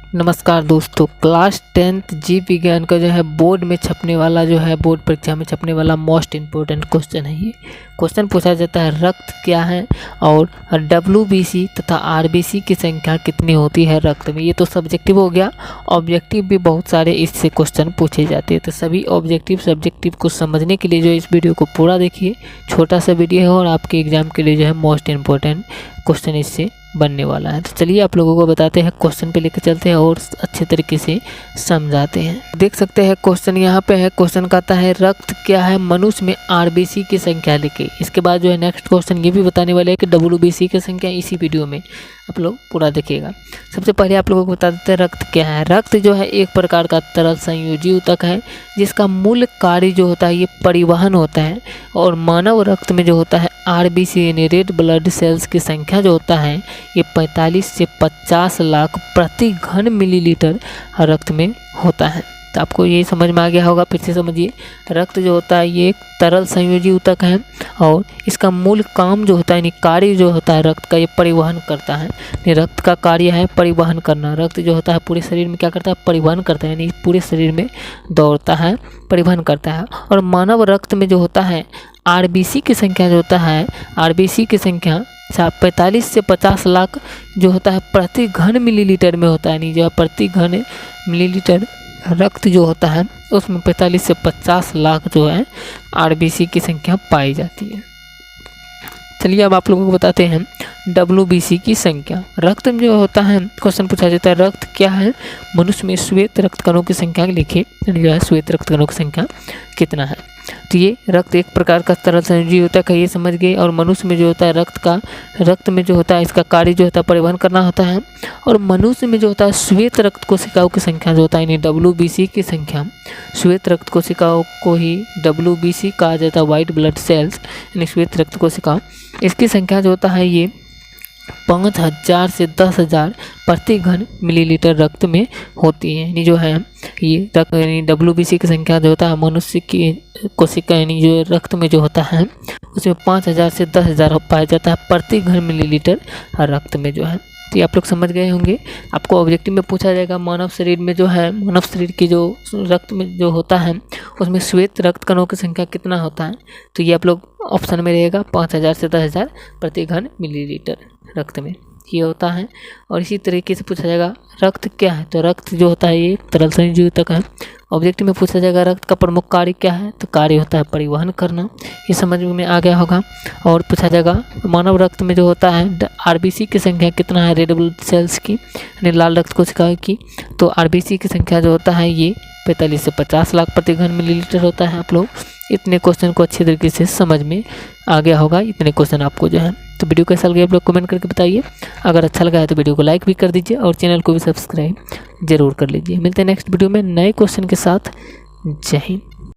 नमस्कार दोस्तों, class 10th जीव विज्ञान का जो है बोर्ड में छपने वाला जो है बोर्ड परीक्षा में छपने वाला मोस्ट इम्पोर्टेंट क्वेश्चन है। ये क्वेश्चन पूछा जाता है रक्त क्या है और WBC तथा RBC की संख्या कितनी होती है रक्त में। ये तो सब्जेक्टिव हो गया, ऑब्जेक्टिव भी बहुत सारे इससे क्वेश्चन पूछे जाते हैं। तो सभी ऑब्जेक्टिव सब्जेक्टिव को समझने के लिए जो इस वीडियो को पूरा देखिए, छोटा सा वीडियो है और आपके एग्जाम के लिए जो है मोस्ट इम्पोर्टेंट क्वेश्चन इससे बनने वाला है। तो चलिए आप लोगों को बताते हैं, क्वेश्चन पे लेकर चलते हैं और अच्छे तरीके से समझाते हैं। देख सकते हैं क्वेश्चन यहाँ पे है। क्वेश्चन कहता है रक्त क्या है मनुष्य में RBC की संख्या लिखे। इसके बाद जो है नेक्स्ट क्वेश्चन ये भी बताने वाले हैं कि WBC की संख्या। इसी वीडियो में आप लोग पूरा देखिएगा। सबसे पहले आप लोगों को बता देते हैं रक्त क्या है। रक्त जो है एक प्रकार का तरल संयोजी ऊतक है जिसका मूल कार्य जो होता है ये परिवहन होता है। और मानव रक्त में जो होता है RBC यानी रेड ब्लड सेल्स की संख्या जो होता है ये 45 से 50 लाख प्रति घन मिलीलीटर रक्त में होता है। तो आपको ये समझ में आ गया होगा। फिर से समझिए, रक्त जो होता है ये एक तरल संयोजी ऊतक है और इसका मूल काम जो होता है यानी कार्य जो होता है रक्त का ये परिवहन करता है। यानी रक्त का कार्य है परिवहन करना। रक्त जो होता है पूरे शरीर में क्या करता है, परिवहन करता है, यानी पूरे शरीर में दौड़ता है, परिवहन करता है। और मानव रक्त में जो होता है RBC की संख्या जो होता है, RBC की संख्या 45 से 50 लाख जो होता है प्रति घन मिलीलीटर में होता है। यानी जो प्रति घन मिलीलीटर रक्त जो होता है उसमें 45 से 50 लाख जो है RBC की संख्या पाई जाती है। चलिए अब आप लोगों को बताते हैं WBC की संख्या। रक्त में जो होता है क्वेश्चन पूछा जाता है रक्त क्या है मनुष्य में श्वेत रक्त कणों की संख्या लिखे। यानी जो है श्वेत रक्त कणों की संख्या कितना है। तो ये रक्त एक प्रकार का तरल संयोजी ऊतक है, ये समझ गए। और मनुष्य में जो होता है रक्त में जो होता है इसका कार्य जो होता है परिवहन करना होता है। और मनुष्य में जो होता है श्वेत रक्त कोशिकाओं की संख्या जो होता है यानी WBC की संख्या, श्वेत रक्त कोशिकाओं को ही WBC कहा जाता है, वाइट ब्लड सेल्स यानी श्वेत रक्त कोशिका। इसकी संख्या जो होता है ये 5000 से 10,000 प्रति घन मिलीलीटर रक्त में होती है। यानी जो है ये रक्त यानी WBC की संख्या जो होता है मनुष्य की कोशिका यानी जो रक्त में जो होता है उसमें 5000 से 10,000 पाया जाता है प्रति घन मिलीलीटर रक्त में जो है। तो आप लोग समझ गए होंगे। आपको ऑब्जेक्टिव में पूछा जाएगा मानव शरीर में जो है, मानव शरीर की जो रक्त में जो होता है उसमें श्वेत रक्त कणों की संख्या कितना होता है। तो ये आप लोग ऑप्शन में रहेगा 5000 से 10,000 प्रति घन मिलीलीटर रक्त में ये होता है। और इसी तरीके से पूछा जाएगा रक्त क्या है। तो रक्त जो होता है ये तरल संयोजी ऊतक है। ऑब्जेक्टिव में पूछा जाएगा रक्त का प्रमुख कार्य क्या है। तो कार्य होता है परिवहन करना, ये समझ में आ गया होगा। और पूछा जाएगा मानव रक्त में जो होता है RBC की संख्या कितना है रेड ब्लड सेल्स की यानी लाल रक्त कोशिकाओं की। तो RBC की संख्या जो होता है ये 45 से 50 लाख प्रति घन मिलीलीटर होता है। आप लोग इतने क्वेश्चन को अच्छे तरीके से समझ में आ गया होगा। इतने क्वेश्चन आपको जो है। तो वीडियो कैसा लगा आप लोग कमेंट करके बताइए। अगर अच्छा लगा है तो वीडियो को लाइक भी कर दीजिए और चैनल को भी सब्सक्राइब जरूर कर लीजिए। मिलते हैं नेक्स्ट वीडियो में नए क्वेश्चन के साथ। जय हिंद।